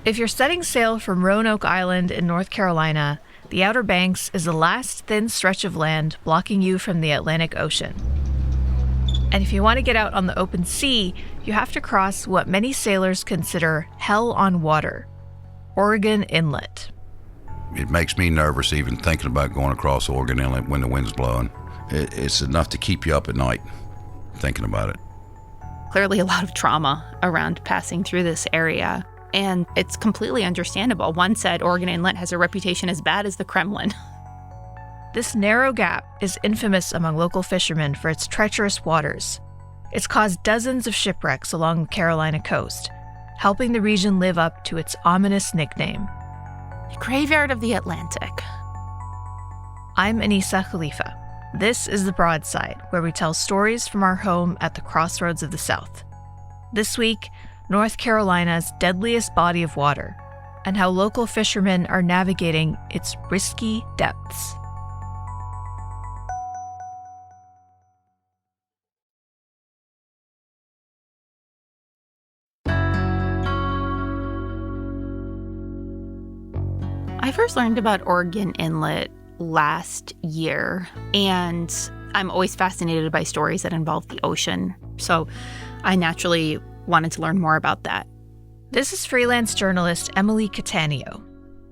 If you're setting sail from Roanoke Island in North Carolina, the Outer Banks is the last thin stretch of land blocking you from the Atlantic Ocean. And if you want to get out on the open sea, you have to cross what many sailors consider hell on water, Oregon Inlet. It makes me nervous even thinking about going across Oregon Inlet when the wind's blowing. It's enough to keep you up at night thinking about it. Clearly a lot of trauma around passing through this area, and it's completely understandable. One said Oregon Inlet has a reputation as bad as the Kremlin. This narrow gap is infamous among local fishermen for its treacherous waters. It's caused dozens of shipwrecks along the Carolina coast, helping the region live up to its ominous nickname. The Graveyard of the Atlantic. I'm Anissa Khalifa. This is The Broadside, where we tell stories from our home at the crossroads of the South. This week, North Carolina's deadliest body of water, and how local fishermen are navigating its risky depths. I first learned about Oregon Inlet last year, and I'm always fascinated by stories that involve the ocean, so I naturally wanted to learn more about that. This is freelance journalist Emily Cataneo.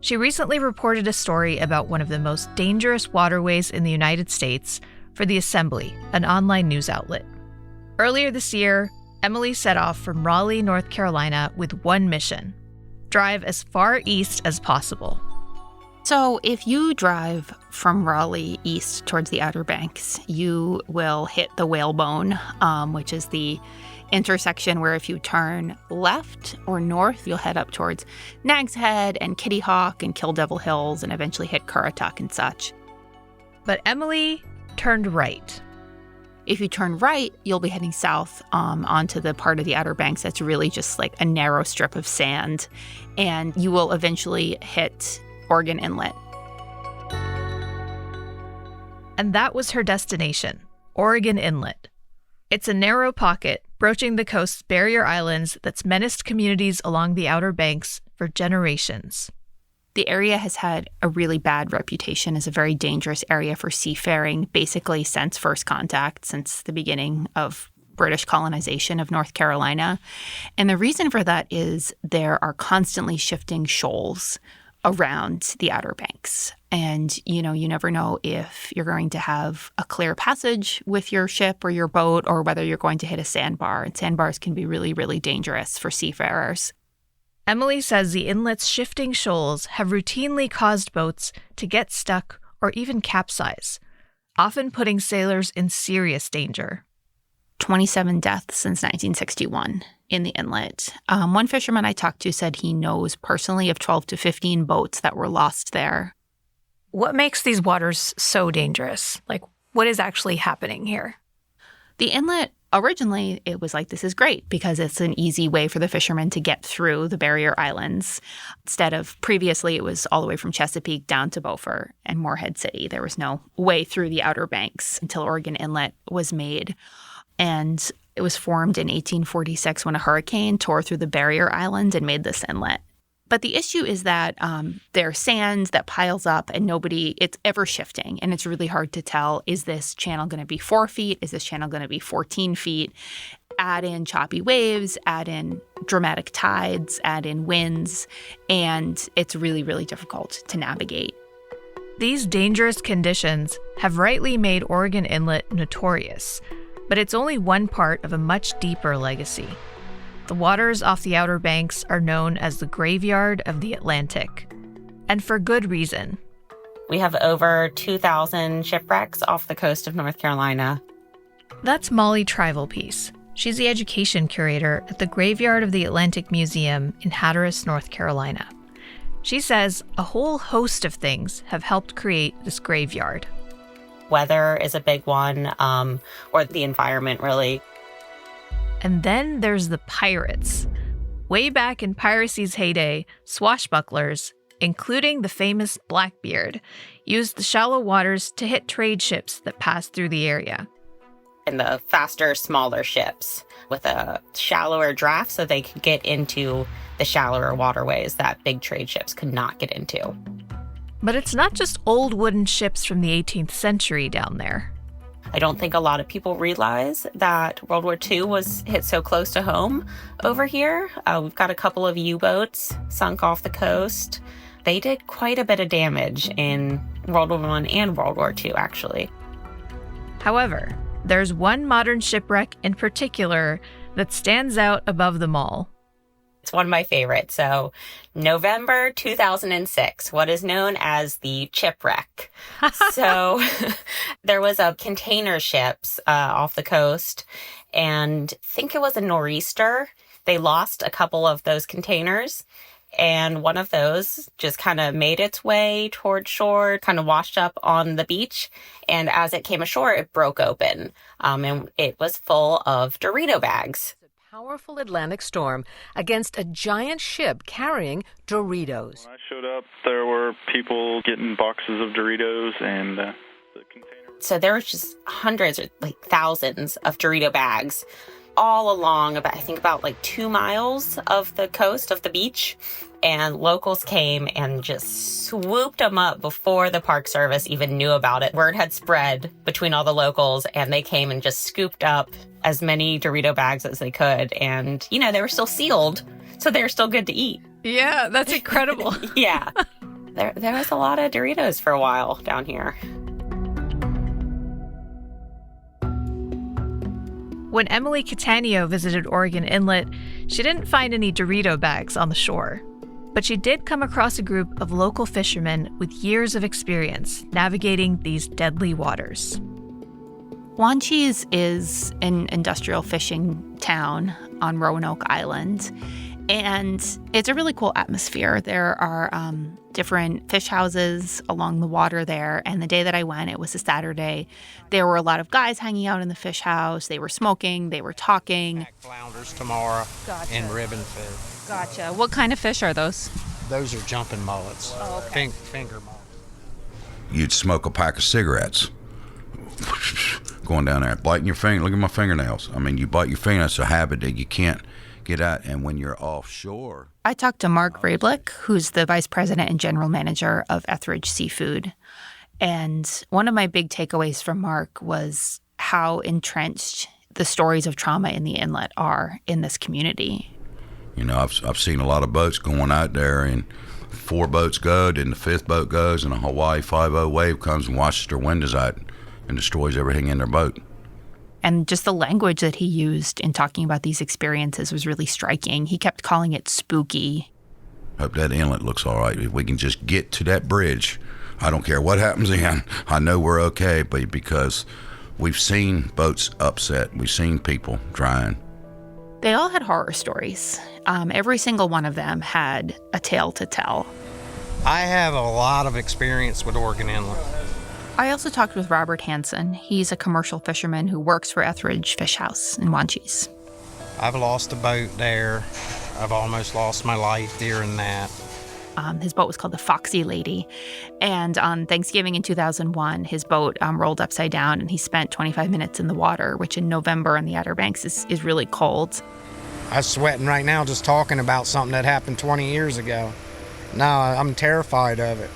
She recently reported a story about one of the most dangerous waterways in the United States for The Assembly, an online news outlet. Earlier this year, Emily set off from Raleigh, North Carolina with one mission: drive as far east as possible. So if you drive from Raleigh east towards the Outer Banks, you will hit the Whalebone, which is the intersection where if you turn left or north, you'll head up towards Nag's Head and Kitty Hawk and Kill Devil Hills and eventually hit Currituck and such. But Emily turned right. If you turn right, you'll be heading south onto the part of the Outer Banks that's really just like a narrow strip of sand, and you will eventually hit Oregon Inlet. And that was her destination, Oregon Inlet. It's a narrow pocket broaching the coast's barrier islands that's menaced communities along the Outer Banks for generations. The area has had a really bad reputation as a very dangerous area for seafaring, basically since first contact, since the beginning of British colonization of North Carolina. And the reason for that is there are constantly shifting shoals around the Outer Banks. And, you never know if you're going to have a clear passage with your ship or your boat, or whether you're going to hit a sandbar. And sandbars can be really, really dangerous for seafarers. Emily says the inlet's shifting shoals have routinely caused boats to get stuck or even capsize, often putting sailors in serious danger. 27 deaths since 1961 in the inlet. One fisherman I talked to said he knows personally of 12 to 15 boats that were lost there. What makes these waters so dangerous? Like, what is actually happening here? The inlet, originally, it was like, this is great because it's an easy way for the fishermen to get through the barrier islands. Instead of previously, it was all the way from Chesapeake down to Beaufort and Morehead City. There was no way through the Outer Banks until Oregon Inlet was made. And it was formed in 1846 when a hurricane tore through the barrier island and made this inlet. But the issue is that there's sand that piles up and it's ever shifting. And it's really hard to tell, is this channel going to be 4 feet? Is this channel going to be 14 feet? Add in choppy waves, add in dramatic tides, add in winds, and it's really, really difficult to navigate. These dangerous conditions have rightly made Oregon Inlet notorious. But it's only one part of a much deeper legacy. The waters off the Outer Banks are known as the Graveyard of the Atlantic. And for good reason. We have over 2,000 shipwrecks off the coast of North Carolina. That's Molly Trivalpiece. She's the education curator at the Graveyard of the Atlantic Museum in Hatteras, North Carolina. She says a whole host of things have helped create this graveyard. Weather is a big one, or the environment, really. And then there's the pirates. Way back in piracy's heyday, swashbucklers, including the famous Blackbeard, used the shallow waters to hit trade ships that passed through the area. and the faster, smaller ships with a shallower draft so they could get into the shallower waterways that big trade ships could not get into. But it's not just old wooden ships from the 18th century down there. I don't think a lot of people realize that World War II was hit so close to home over here. We've got a couple of U-boats sunk off the coast. They did quite a bit of damage in World War I and World War II, actually. However, there's one modern shipwreck in particular that stands out above them all. It's one of my favorites. So, November 2006, what is known as the Chipwreck. So, there was a container ships off the coast, and I think it was a nor'easter. They lost a couple of those containers, and one of those just kind of made its way toward shore, kind of washed up on the beach. And as it came ashore, it broke open, and it was full of Dorito bags. Powerful Atlantic storm against a giant ship carrying Doritos. When I showed up, there were people getting boxes of Doritos and the container. So there was just hundreds or like thousands of Dorito bags all along about 2 miles of the coast of the beach. And locals came and just swooped them up before the Park Service even knew about it. Word had spread between all the locals, and they came and just scooped up as many Dorito bags as they could. And, they were still sealed, so they were still good to eat. Yeah, that's incredible. Yeah. There was a lot of Doritos for a while down here. When Emily Cataneo visited Oregon Inlet, she didn't find any Dorito bags on the shore. But she did come across a group of local fishermen with years of experience navigating these deadly waters. Wanchese is an industrial fishing town on Roanoke Island, and it's a really cool atmosphere. There are different fish houses along the water there, and the day that I went, it was a Saturday. There were a lot of guys hanging out in the fish house. They were smoking, they were talking. Flounders tomorrow. Gotcha. And ribbon fish. Gotcha. What kind of fish are those? Those are jumping mullets. Oh, okay. Finger mullets. You'd smoke a pack of cigarettes. Going down there, biting your finger. Look at my fingernails. I mean, you bite your finger. It's a habit that you can't get at. And when you're offshore... I talked to Mark Vrablik, who's the vice president and general manager of Etheridge Seafood. And one of my big takeaways from Mark was how entrenched the stories of trauma in the inlet are in this community. I've seen a lot of boats going out there, and 4 boats go, then the 5th boat goes, and a Hawaii 5-0 wave comes and washes their windows out and destroys everything in their boat. And just the language that he used in talking about these experiences was really striking. He kept calling it spooky. Hope that inlet looks all right. If we can just get to that bridge, I don't care what happens in. I know we're okay, but because we've seen boats upset, we've seen people drown. They all had horror stories. Every single one of them had a tale to tell. I have a lot of experience with Oregon Inlet. I also talked with Robert Hansen. He's a commercial fisherman who works for Etheridge Fish House in Wanchese. I've lost a boat there. I've almost lost my life during that. His boat was called the Foxy Lady. And on Thanksgiving in 2001, his boat rolled upside down, and he spent 25 minutes in the water, which in November on the Outer Banks is really cold. I'm sweating right now just talking about something that happened 20 years ago. No, I'm terrified of it.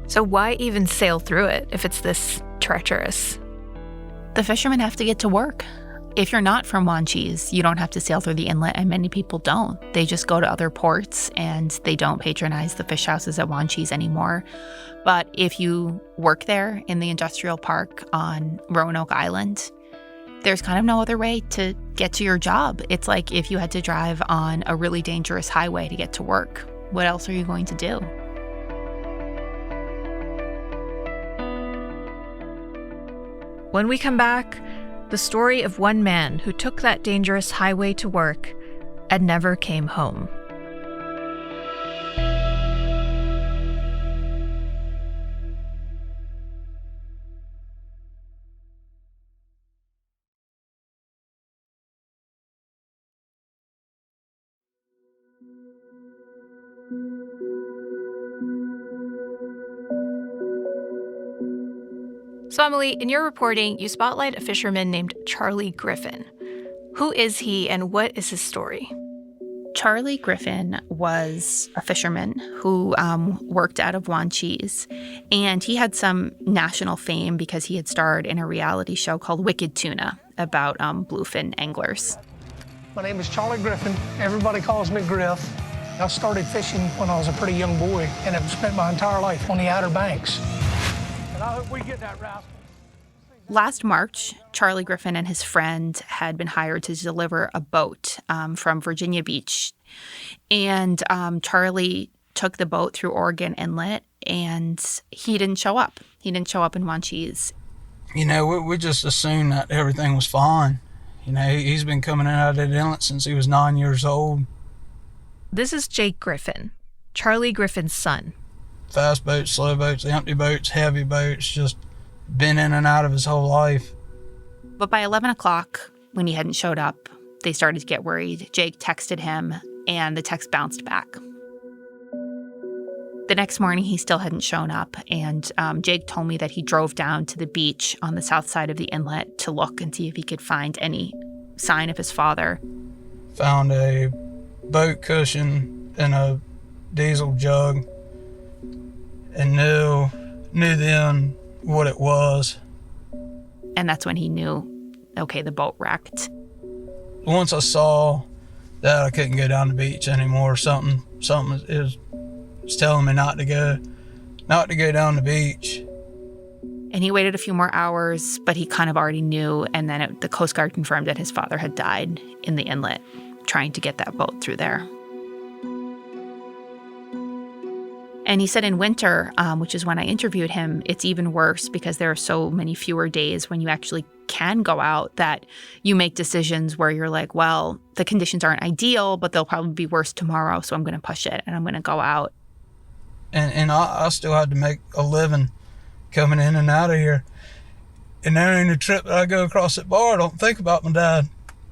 So why even sail through it if it's this treacherous? The fishermen have to get to work. If you're not from Wanchese, you don't have to sail through the inlet, and many people don't. They just go to other ports, and they don't patronize the fish houses at Wanchese anymore. But if you work there in the industrial park on Roanoke Island, there's kind of no other way to get to your job. It's like if you had to drive on a really dangerous highway to get to work. What else are you going to do? When we come back, the story of one man who took that dangerous highway to work and never came home. So, Emily, in your reporting, you spotlight a fisherman named Charlie Griffin. Who is he and what is his story? Charlie Griffin was a fisherman who worked out of Wanchese, and he had some national fame because he had starred in a reality show called Wicked Tuna about bluefin anglers. My name is Charlie Griffin. Everybody calls me Griff. I started fishing when I was a pretty young boy, and have spent my entire life on the Outer Banks. And I hope we get that right. Last March, Charlie Griffin and his friend had been hired to deliver a boat from Virginia Beach. And Charlie took the boat through Oregon Inlet, and he didn't show up. He didn't show up in Wanchese. You know, we just assumed that everything was fine. You know, he's been coming in and out of that inlet since he was 9 years old. This is Jake Griffin, Charlie Griffin's son. Fast boats, slow boats, empty boats, heavy boats, just been in and out of his whole life. But by 11 o'clock, when he hadn't showed up, they started to get worried. Jake texted him, and the text bounced back. The next morning, he still hadn't shown up, and Jake told me that he drove down to the beach on the south side of the inlet to look and see if he could find any sign of his father. Found a boat cushion and a diesel jug, and knew then what it was. And that's when he knew, okay, the boat wrecked. Once I saw that I couldn't go down the beach anymore, something was telling me not to go down the beach. And he waited a few more hours, but he kind of already knew. And then the Coast Guard confirmed that his father had died in the inlet trying to get that boat through there. And he said in winter, which is when I interviewed him, it's even worse because there are so many fewer days when you actually can go out that you make decisions where you're like, well, the conditions aren't ideal, but they'll probably be worse tomorrow, so I'm going to push it and I'm going to go out. And I still had to make a living coming in and out of here. And there ain't a trip that I go across that bar I don't think about my dad.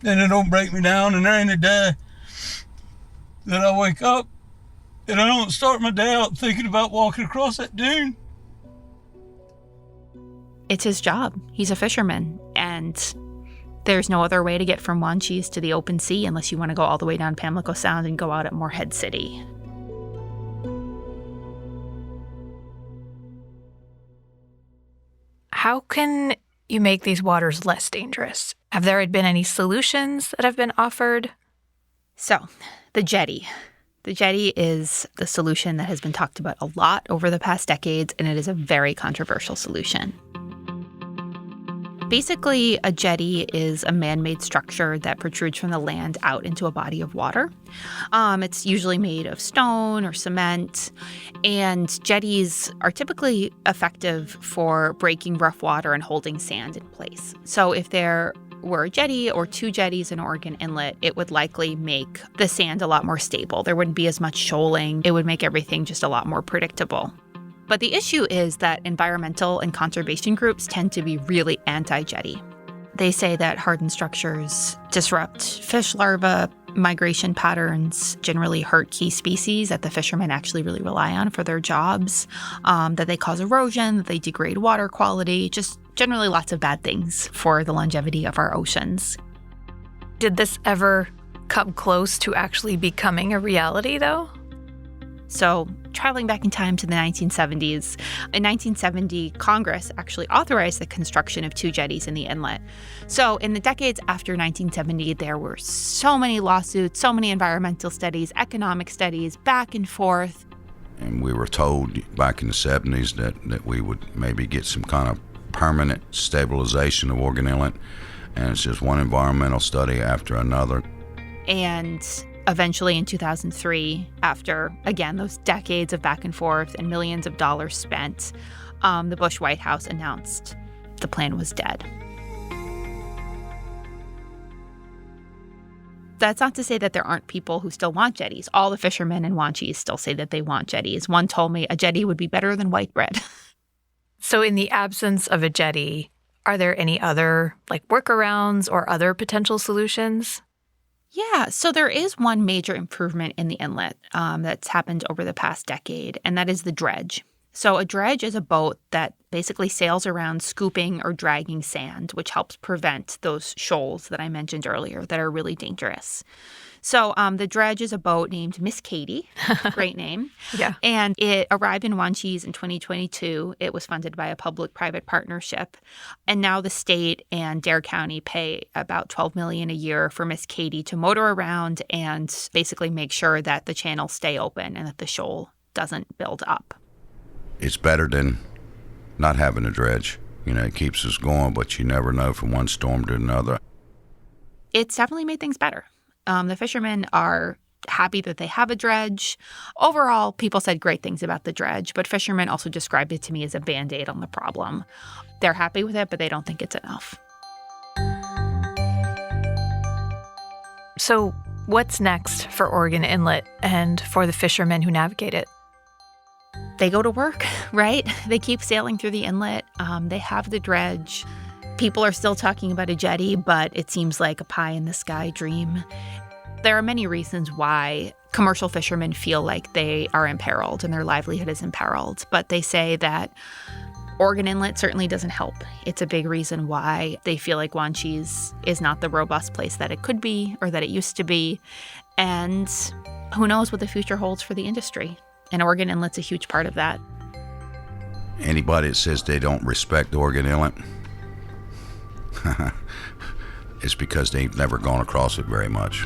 And it don't break me down, and there ain't a day that I wake up and I don't start my day out thinking about walking across that dune. It's his job. He's a fisherman, and there's no other way to get from Wanchese to the open sea unless you want to go all the way down Pamlico Sound and go out at Morehead City. How can you make these waters less dangerous? Have there been any solutions that have been offered? So, the jetty. The jetty is the solution that has been talked about a lot over the past decades, and it is a very controversial solution. Basically, a jetty is a man-made structure that protrudes from the land out into a body of water. It's usually made of stone or cement, and jetties are typically effective for breaking rough water and holding sand in place. So if there were a jetty or two jetties in Oregon Inlet, it would likely make the sand a lot more stable. There wouldn't be as much shoaling. It would make everything just a lot more predictable. But the issue is that environmental and conservation groups tend to be really anti-jetty. They say that hardened structures disrupt fish larvae migration patterns, generally hurt key species that the fishermen actually really rely on for their jobs, that they cause erosion, that they degrade water quality, just generally lots of bad things for the longevity of our oceans. Did this ever come close to actually becoming a reality, though? So, traveling back in time to the 1970s, in 1970, Congress actually authorized the construction of two jetties in the inlet. So, in the decades after 1970, there were so many lawsuits, so many environmental studies, economic studies, back and forth. And we were told back in the 70s that we would maybe get some kind of permanent stabilization of Oregon Inlet. And it's just one environmental study after another. And eventually in 2003, after, again, those decades of back and forth and millions of dollars spent, the Bush White House announced the plan was dead. That's not to say that there aren't people who still want jetties. All the fishermen in Wanchese still say that they want jetties. One told me a jetty would be better than white bread. So in the absence of a jetty, are there any other workarounds or other potential solutions? Yeah, so there is one major improvement in the inlet that's happened over the past decade, and that is the dredge. So a dredge is a boat that basically sails around scooping or dragging sand, which helps prevent those shoals that I mentioned earlier that are really dangerous. So the dredge is a boat named Miss Katie. Great name. Yeah. And it arrived in Wanchese in 2022. It was funded by a public-private partnership. And now the state and Dare County pay about $12 million a year for Miss Katie to motor around and basically make sure that the channels stay open and that the shoal doesn't build up. It's better than not having a dredge. You know, it keeps us going, but you never know from one storm to another. It's definitely made things better. The fishermen are happy that they have a dredge. Overall, people said great things about the dredge, but fishermen also described it to me as a Band-Aid on the problem. They're happy with it, but they don't think it's enough. So what's next for Oregon Inlet and for the fishermen who navigate it? They go to work, right? They keep sailing through the inlet. They have the dredge. People are still talking about a jetty, but it seems like a pie-in-the-sky dream. There are many reasons why commercial fishermen feel like they are imperiled and their livelihood is imperiled, but they say that Oregon Inlet certainly doesn't help. It's a big reason why they feel like Wanchese is not the robust place that it could be or that it used to be, and who knows what the future holds for the industry. And Oregon Inlet's a huge part of that. Anybody that says they don't respect Oregon Inlet, it's because they've never gone across it very much.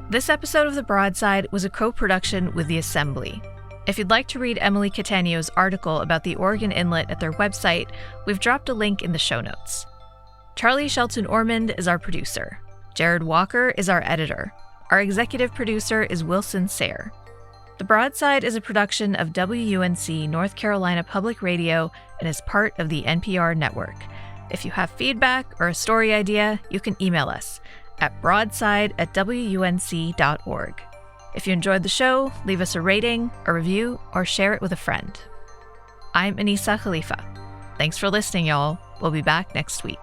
This episode of The Broadside was a co-production with The Assembly. If you'd like to read Emily Cataneo's article about the Oregon Inlet at their website, we've dropped a link in the show notes. Charlie Shelton Ormond is our producer. Jared Walker is our editor. Our executive producer is Wilson Sayre. The Broadside is a production of WUNC North Carolina Public Radio and is part of the NPR network. If you have feedback or a story idea, you can email us at broadside@wunc.org. If you enjoyed the show, leave us a rating, a review, or share it with a friend. I'm Anissa Khalifa. Thanks for listening, y'all. We'll be back next week.